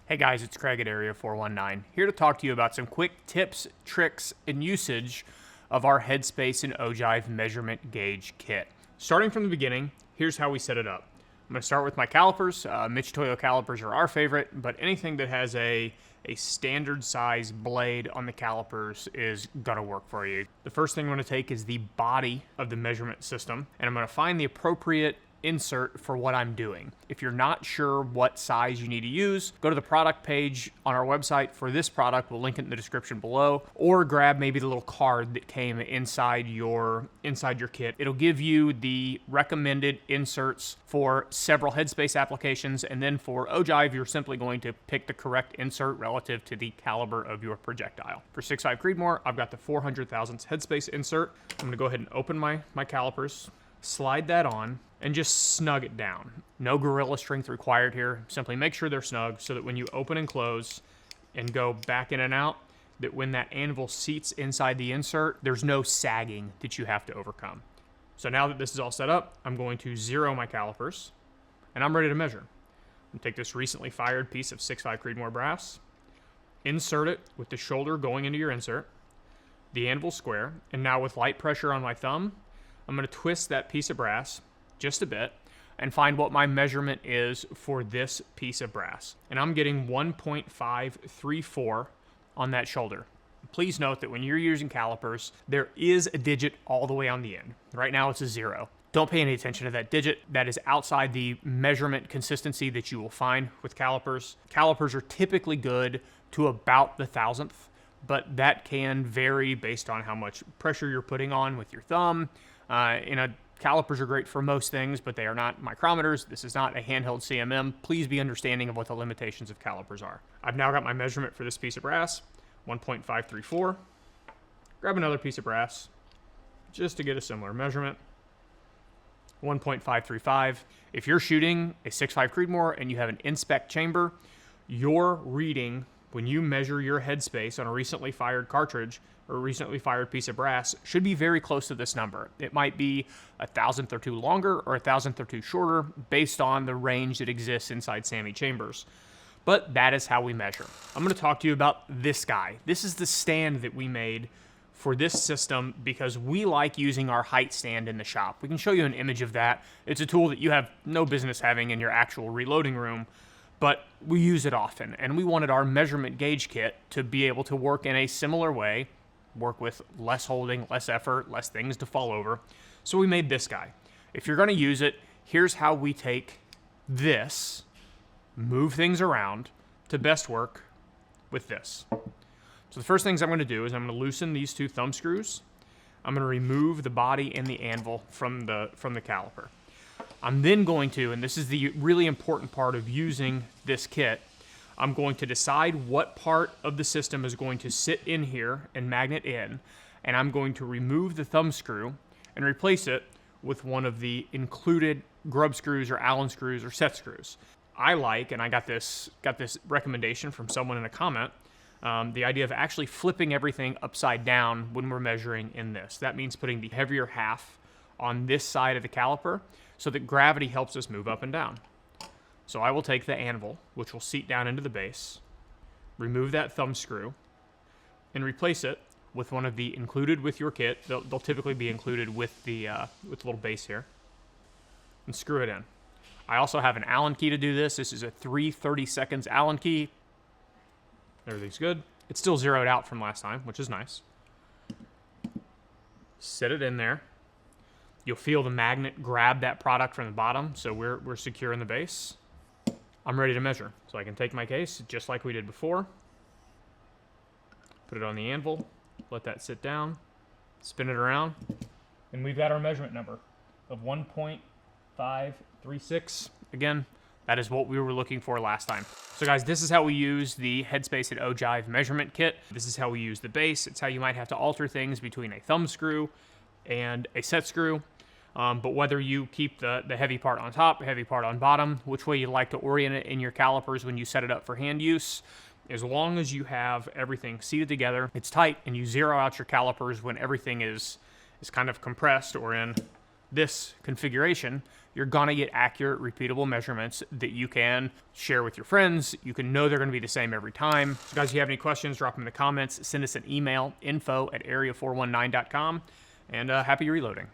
Hey guys, it's Craig at Area 419, here to talk to you about some quick tips, tricks, and usage of our Headspace and Ogive measurement gauge kit. Starting from the beginning, here's how we set it up. I'm going to start with my calipers. Michitoyo calipers are our favorite, but anything that has a standard size blade on the calipers is going to work for you. The first thing I'm going to take is the body of the measurement system, and I'm going to find the appropriate insert for what I'm doing. If you're not sure what size you need to use, go to the product page on our website for this product. We'll link it in the description below, or grab maybe the little card that came inside your kit. It'll give you the recommended inserts for several Headspace applications, and then for Ogive, you're simply going to pick the correct insert relative to the caliber of your projectile. For 6.5 Creedmoor, I've got the 400 thousandths Headspace insert. I'm gonna go ahead and open my calipers, slide that on, and just snug it down. No gorilla strength required here. Simply make sure they're snug so that when you open and close and go back in and out, that when that anvil seats inside the insert, there's no sagging that you have to overcome. So now that this is all set up, I'm going to zero my calipers, and I'm ready to measure. I'm gonna take this recently fired piece of 6.5 Creedmoor brass, insert it with the shoulder going into your insert, the anvil square, and now with light pressure on my thumb, I'm gonna twist that piece of brass just a bit and find what my measurement is for this piece of brass. And I'm getting 1.534 on that shoulder. Please note that when you're using calipers, there is a digit all the way on the end. Right now it's a 0. Don't pay any attention to that digit. That is outside the measurement consistency that you will find with calipers. Calipers are typically good to about the thousandth, but that can vary based on how much pressure you're putting on with your thumb. Calipers are great for most things, but they are not micrometers. This is not a handheld CMM. Please be understanding of what the limitations of calipers are. I've now got my measurement for this piece of brass, 1.534. Grab another piece of brass just to get a similar measurement, 1.535. If you're shooting a 6.5 Creedmoor and you have an inspect chamber, your reading when you measure your headspace on a recently fired cartridge or a recently fired piece of brass should be very close to this number. It might be a thousandth or two longer or a thousandth or two shorter based on the range that exists inside SAMI chambers. But that is how we measure. I'm going to talk to you about this guy. This is the stand that we made for this system because we like using our height stand in the shop. We can show you an image of that. It's a tool that you have no business having in your actual reloading room, but we use it often, and we wanted our measurement gauge kit to be able to work in a similar way, work with less holding, less effort, less things to fall over. So we made this guy. If you're going to use it, here's how we take this, move things around to best work with this. So the first things I'm going to do is I'm going to loosen these two thumb screws. I'm going to remove the body and the anvil from the caliper. I'm then going to, and this is the really important part of using this kit, I'm going to decide what part of the system is going to sit in here and magnet in, and I'm going to remove the thumb screw and replace it with one of the included grub screws or Allen screws or set screws. I like, and I got this recommendation from someone in a comment, the idea of actually flipping everything upside down when we're measuring in this. That means putting the heavier half on this side of the caliper so that gravity helps us move up and down. So I will take the anvil, which will seat down into the base, remove that thumb screw, and replace it with one of the included with your kit. They'll typically be included with the little base here, and screw it in. I also have an Allen key to do this. This is a 3/30 seconds Allen key. Everything's good. It's still zeroed out from last time, which is nice. Set it in there. You'll feel the magnet grab that product from the bottom, so we're secure in the base. I'm ready to measure. So I can take my case, just like we did before, put it on the anvil, let that sit down, spin it around, and we've got our measurement number of 1.536. Again, that is what we were looking for last time. So guys, this is how we use the Headspace and Ogive measurement kit. This is how we use the base. It's how you might have to alter things between a thumb screw and a set screw. But whether you keep the heavy part on top, heavy part on bottom, which way you like to orient it in your calipers when you set it up for hand use, as long as you have everything seated together, it's tight, and you zero out your calipers when everything is kind of compressed or in this configuration, you're gonna get accurate, repeatable measurements that you can share with your friends. You can know they're gonna be the same every time. So guys, if you have any questions, drop them in the comments. Send us an email, info@area419.com, and happy reloading.